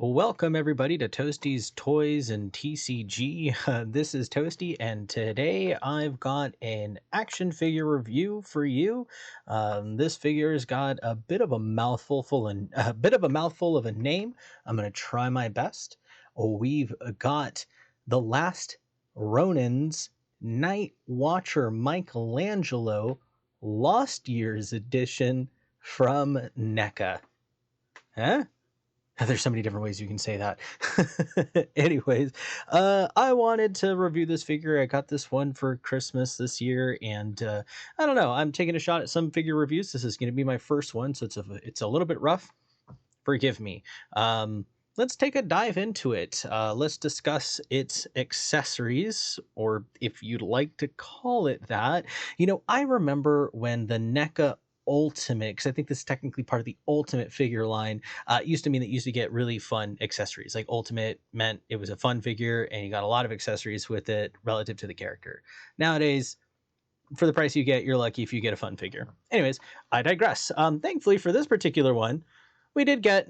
Welcome everybody to Toasty's Toys and TCG. This is Toasty, and today I've got an action figure review for you. This figure's got a bit of a mouthful of a name. I'm gonna try my best. We've got the Last Ronin's Night Watcher Michelangelo Lost Years edition from NECA. Huh? There's so many different ways you can say that. Anyways, I wanted to review this figure. I got this one for Christmas this year, and I don't know. I'm taking a shot at some figure reviews. This is going to be my first one, so it's a little bit rough. Forgive me. Let's take a dive into it. Let's discuss its accessories, or if you'd like to call it that. I remember when the NECA Ultimate, because I think this is technically part of the Ultimate figure line, it used to mean that you used to get really fun accessories. Like Ultimate meant it was a fun figure, and you got a lot of accessories with it relative to the character. Nowadays, for the price you get, you're lucky if you get a fun figure. Anyways, I digress. Thankfully for this particular one, we did get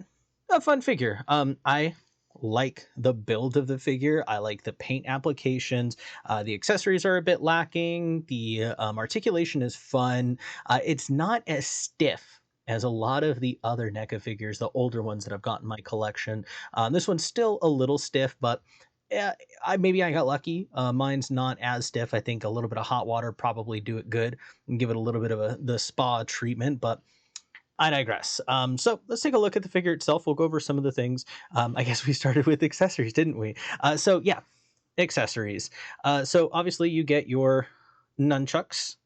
a fun figure. I like the build of the figure. I like the paint applications. The accessories are a bit lacking. The articulation is fun. It's not as stiff as a lot of the other NECA figures, the older ones that I've got in my collection. This one's still a little stiff, but maybe I got lucky. Mine's not as stiff. I think a little bit of hot water probably do it good and give it a little bit of the spa treatment, but I digress. So let's take a look at the figure itself. We'll go over some of the things. I guess we started with accessories, didn't we? So yeah, accessories. So obviously you get your nunchucks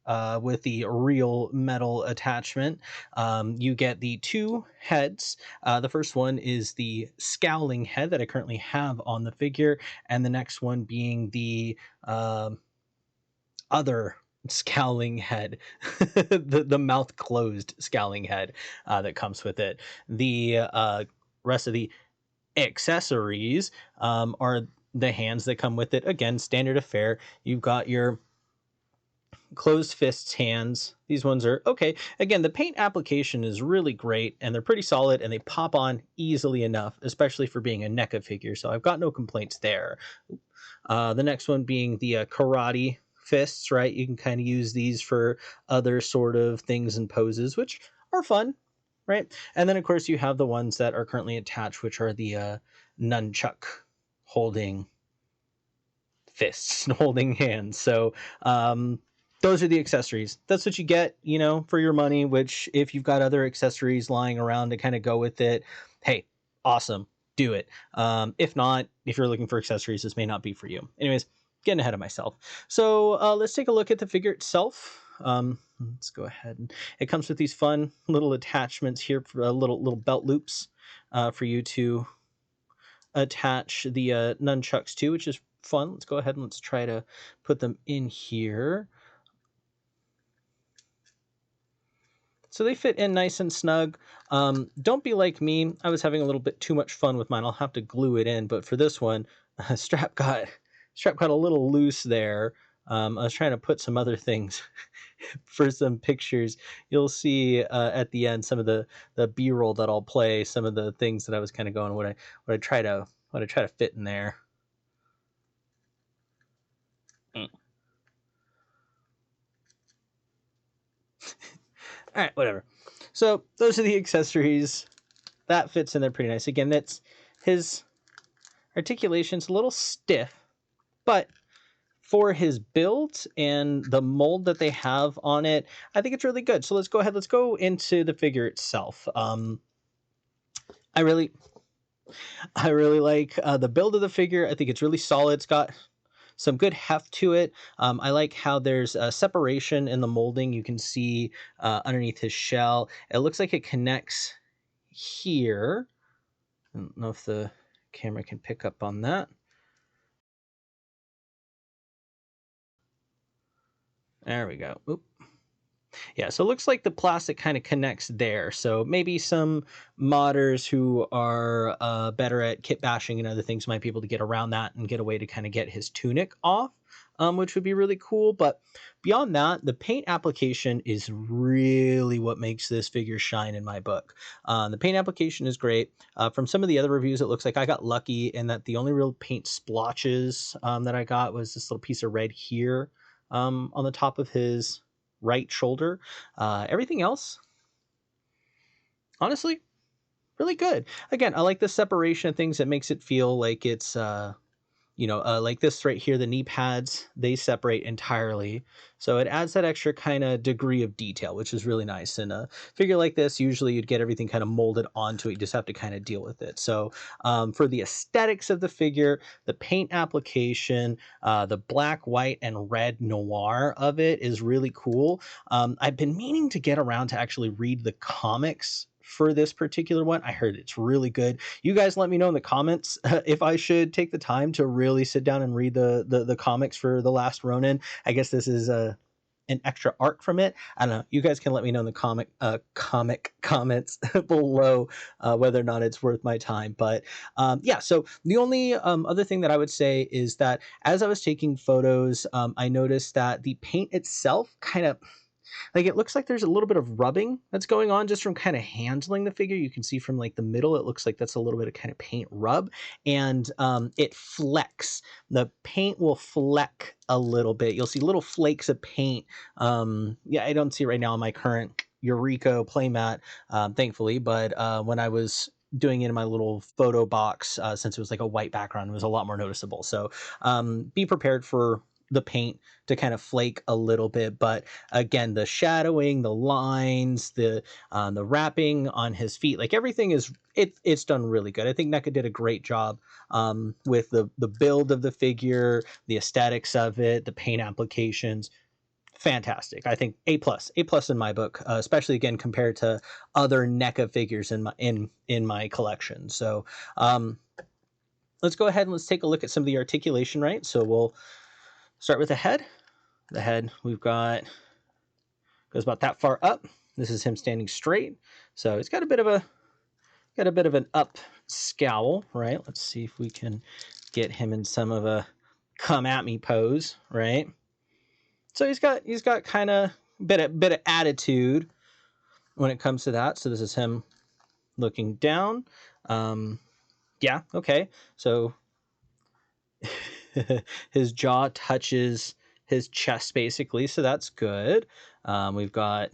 with the real metal attachment. You get the two heads. The first one is the scowling head that I currently have on the figure, and the next one being the other scowling head, the mouth closed scowling head that comes with it. The rest of the accessories are the hands that come with it. Again, standard affair. You've got your closed fists hands. These ones are okay. Again, the paint application is really great, and they're pretty solid, and they pop on easily enough, especially for being a NECA figure, so I've got no complaints there. The next one being the karate fists, right? You can kind of use these for other sort of things and poses, which are fun, right? And then, of course, you have the ones that are currently attached, which are the nunchuck holding fists, holding hands. So, those are the accessories. That's what you get, for your money, which if you've got other accessories lying around to kind of go with it, hey, awesome, do it. If not, if you're looking for accessories, this may not be for you. Anyways, getting ahead of myself. So let's take a look at the figure itself. Let's go ahead. It comes with these fun little attachments here for little belt loops for you to attach the nunchucks to, which is fun. Let's go ahead and let's try to put them in here. So they fit in nice and snug. Don't be like me. I was having a little bit too much fun with mine. I'll have to glue it in, but for this one, strap got a little loose there. I was trying to put some other things for some pictures. You'll see at the end some of the B-roll that I'll play. Some of the things that I was kind of going what I try to fit in there. All right, whatever. So those are the accessories. That fits in there pretty nice. Again, that's his articulation's a little stiff, but for his build and the mold that they have on it, I think it's really good. So let's go ahead. Let's go into the figure itself. I really like the build of the figure. I think it's really solid. It's got some good heft to it. I like how there's a separation in the molding. You can see underneath his shell. It looks like it connects here. I don't know if the camera can pick up on that. There we go. Oop. Yeah, so it looks like the plastic kind of connects there. So maybe some modders who are better at kit bashing and other things might be able to get around that and get a way to kind of get his tunic off, which would be really cool. But beyond that, the paint application is really what makes this figure shine in my book. The paint application is great. From some of the other reviews, it looks like I got lucky in that the only real paint splotches that I got was this little piece of red here on the top of his right shoulder. Everything else, honestly, really good. Again, I like the separation of things that makes it feel like it's like this right here, the knee pads, they separate entirely. So it adds that extra kind of degree of detail, which is really nice. In a figure like this, usually you'd get everything kind of molded onto it. You just have to kind of deal with it. So for the aesthetics of the figure, the paint application, the black, white, and red noir of it is really cool. I've been meaning to get around to actually read the comics for this particular one. I heard it's really good. You guys let me know in the comments if I should take the time to really sit down and read the comics for The Last Ronin. I guess this is an extra arc from it. I don't know. You guys can let me know in the comic comments below whether or not it's worth my time. But yeah, so the only other thing that I would say is that as I was taking photos, I noticed that the paint itself kind of like it looks like there's a little bit of rubbing that's going on just from kind of handling the figure. You can see from like the middle, it looks like that's a little bit of kind of paint rub, and it flecks. The paint will fleck a little bit. You'll see little flakes of paint. Yeah, I don't see it right now on my current Eureka playmat, thankfully, but when I was doing it in my little photo box, since it was like a white background, it was a lot more noticeable. So be prepared for the paint to kind of flake a little bit, but again, the shadowing, the lines, the wrapping on his feet, like everything is it's done really good. I think NECA did a great job with the build of the figure, the aesthetics of it, the paint applications. Fantastic. I think A plus in my book, especially again compared to other NECA figures in my collection. So let's go ahead and let's take a look at some of the articulation, right? So we'll start with the head. The head we've got goes about that far up. This is him standing straight. So it's got a bit of an up scowl, right? Let's see if we can get him in some of a come at me pose, right? So he's got kind of bit of attitude when it comes to that. So this is him looking down. Yeah, okay. So his jaw touches his chest basically, so that's good. We've got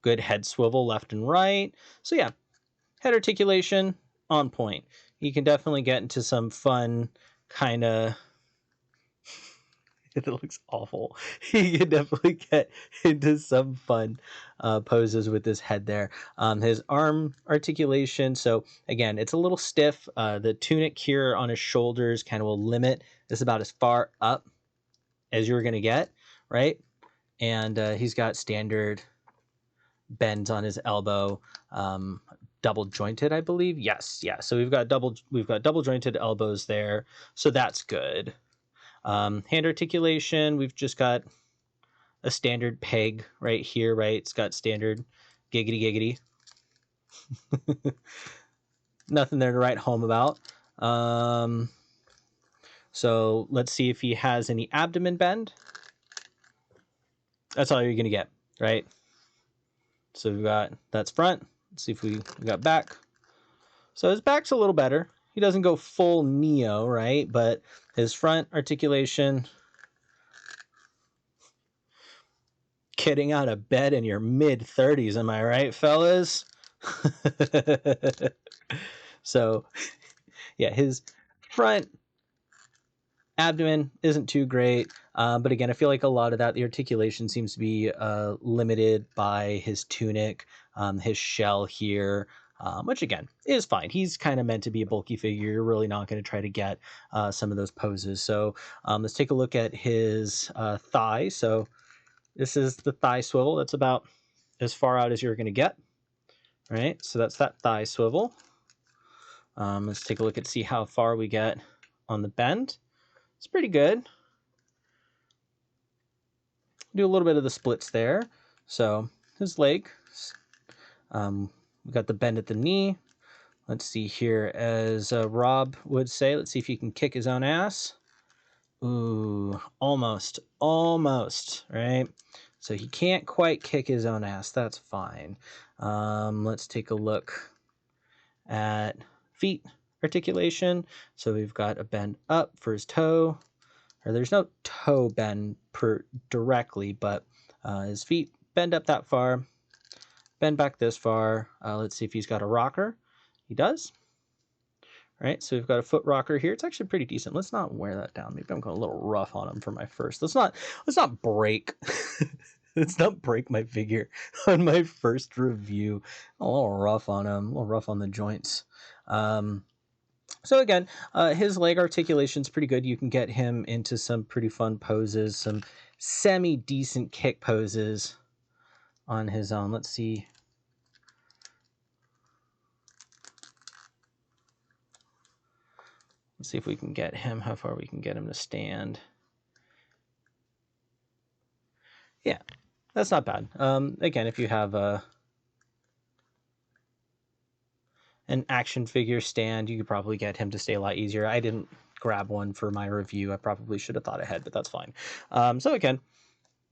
good head swivel left and right. So yeah, head articulation on point. You can definitely get into some fun kind of it looks awful. You can definitely get into some fun poses with this head there. His arm articulation, so again, it's a little stiff. The tunic here on his shoulders kind of will limit this about as far up as you're going to get, right? And he's got standard bends on his elbow, double jointed, I believe. Yes, yeah. So we've got double jointed elbows there, so that's good. Hand articulation, we've just got a standard peg right here, right? It's got standard giggity giggity. Nothing there to write home about. So let's see if he has any abdomen bend. That's all you're going to get, right? So we've got, that's front. Let's see if we got back. So his back's a little better. He doesn't go full Neo, right? But his front articulation, getting out of bed in your mid-30s, am I right, fellas? So, yeah, his front abdomen isn't too great. But again, I feel like a lot of that, the articulation seems to be limited by his tunic, his shell here, which again is fine. He's kind of meant to be a bulky figure. You're really not going to try to get some of those poses. So let's take a look at his thigh. So this is the thigh swivel. That's about as far out as you're going to get, right? So that's that thigh swivel. Let's take a look and see how far we get on the bend. It's pretty good. Do a little bit of the splits there. So his leg, we got the bend at the knee. Let's see here, as Rob would say, let's see if he can kick his own ass. Ooh, almost, right? So he can't quite kick his own ass. That's fine. Let's take a look at feet articulation. So we've got a bend up for his toe, or there's no toe bend directly, but his feet bend up that far, bend back this far. Let's see if he's got a rocker. He does. Right, so we've got a foot rocker here. It's actually pretty decent. Let's not wear that down. Maybe I'm going a little rough on him for my first. Let's not break. Let's not break my figure on my first review. A little rough on him. A little rough on the joints. So again, his leg articulation is pretty good. You can get him into some pretty fun poses, some semi-decent kick poses on his own. Let's see. Let's see if we can get him, how far we can get him to stand. Yeah, that's not bad. Again, if you have an action figure stand, you could probably get him to stay a lot easier. I didn't grab one for my review. I probably should have thought ahead, but that's fine. So again,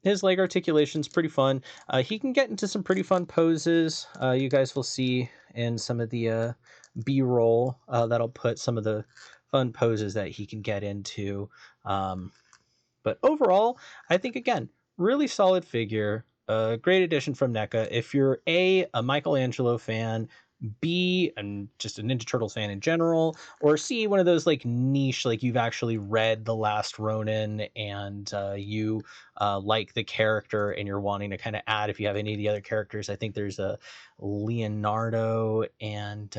his leg articulation is pretty fun. He can get into some pretty fun poses. You guys will see in some of the B-roll that'll put some of the fun poses that he can get into. But overall, I think, again, really solid figure. Great addition from NECA. If you're a Michelangelo fan, B, and just a Ninja Turtles fan in general, or C, one of those like niche, like you've actually read The Last Ronin and you like the character and you're wanting to kind of add, if you have any of the other characters, I think there's a Leonardo and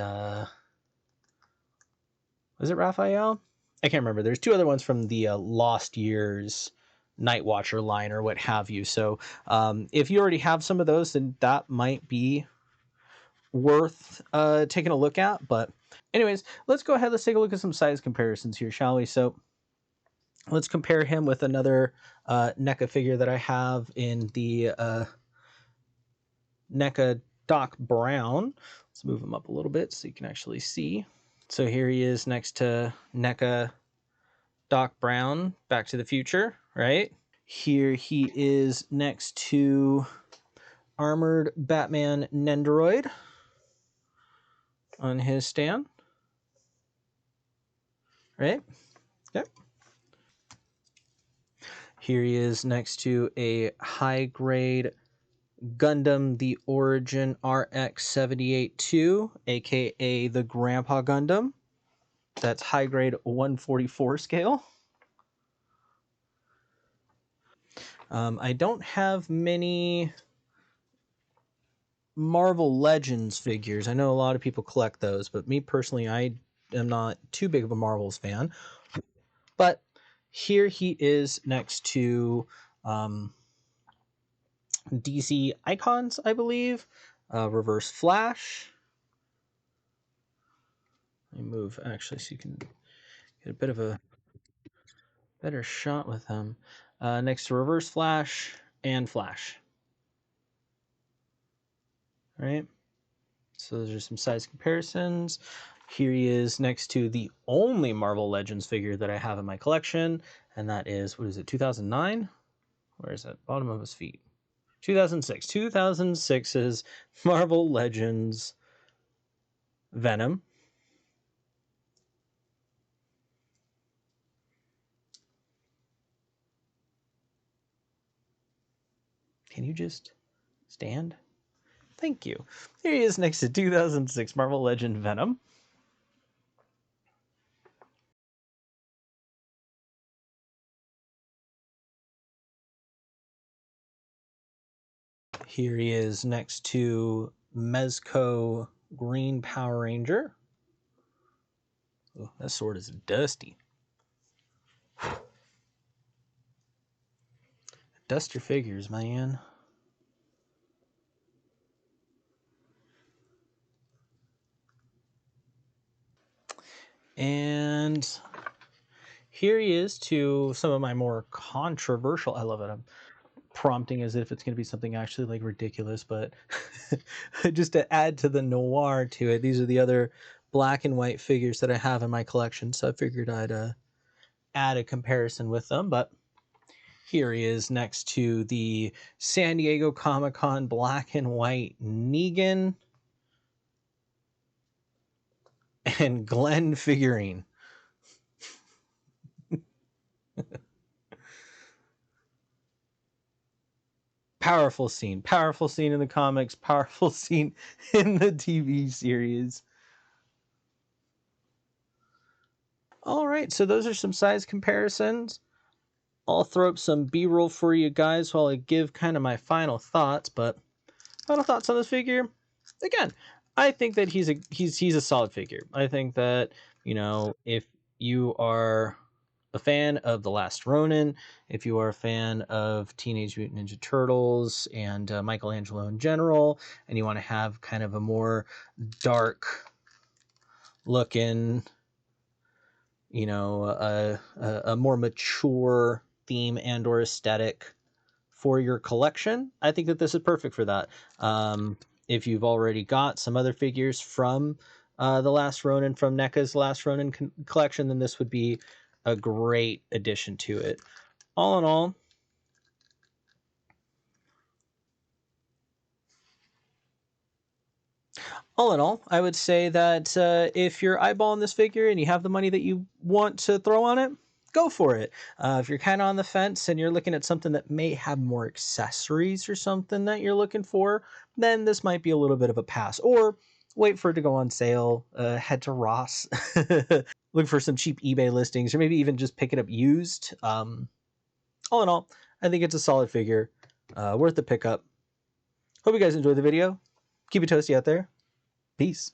was it Raphael? I can't remember. There's two other ones from the Lost Years Night Watcher line or what have you. So if you already have some of those, then that might be worth taking a look at. But anyways, let's go ahead. Let's take a look at some size comparisons here, shall we? So let's compare him with another NECA figure that I have in the NECA Doc Brown. Let's move him up a little bit so you can actually see. So here he is next to NECA Doc Brown, Back to the Future, right? Here he is next to Armored Batman Nendoroid on his stand, right? Yep. Here he is next to a high-grade Gundam The Origin RX-78-2, aka the Grandpa Gundam. That's high-grade 144 scale. I don't have many Marvel Legends figures. I know a lot of people collect those, but me personally, I am not too big of a Marvels fan. But here he is next to DC Icons, I believe. Reverse Flash. Let me move actually so you can get a bit of a better shot with him. Next to Reverse Flash and Flash. All right. So those are some size comparisons. Here he is next to the only Marvel Legends figure that I have in my collection, and that is, what is it, 2009? Where is it? Bottom of his feet. 2006. 2006's Marvel Legends Venom. Can you just stand? Thank you. Here he is next to 2006 Marvel Legend Venom. Here he is next to Mezco Green Power Ranger. Oh, that sword is dusty. Dust your figures, man. And here he is to some of my more controversial, I love it. prompting as if it's going to be something actually like ridiculous, but just to add to the noir to it, these are the other black and white figures that I have in my collection, so I figured I'd add a comparison with them. But here he is next to the San Diego Comic-Con black and white Negan and Glenn figurine. Powerful scene in the comics, powerful scene in the TV series. All right, so those are some size comparisons. I'll throw up some B-roll for you guys while I give kind of my final thoughts. But final thoughts on this figure, again, I think that he's a solid figure. I think that, you know, if you are a fan of The Last Ronin, if you are a fan of Teenage Mutant Ninja Turtles and Michelangelo in general, and you want to have kind of a more dark looking, you know, a more mature theme and or aesthetic for your collection, I think that this is perfect for that. If you've already got some other figures from The Last Ronin, from NECA's Last Ronin collection, then this would be a great addition to it. All in all, I would say that if you're eyeballing this figure and you have the money that you want to throw on it, go for it. If you're kind of on the fence and you're looking at something that may have more accessories or something that you're looking for, then this might be a little bit of a pass. Or wait for it to go on sale, head to Ross, look for some cheap eBay listings, or maybe even just pick it up used. All in all, I think it's a solid figure, worth the pickup. Hope you guys enjoyed the video. Keep it toasty out there. Peace.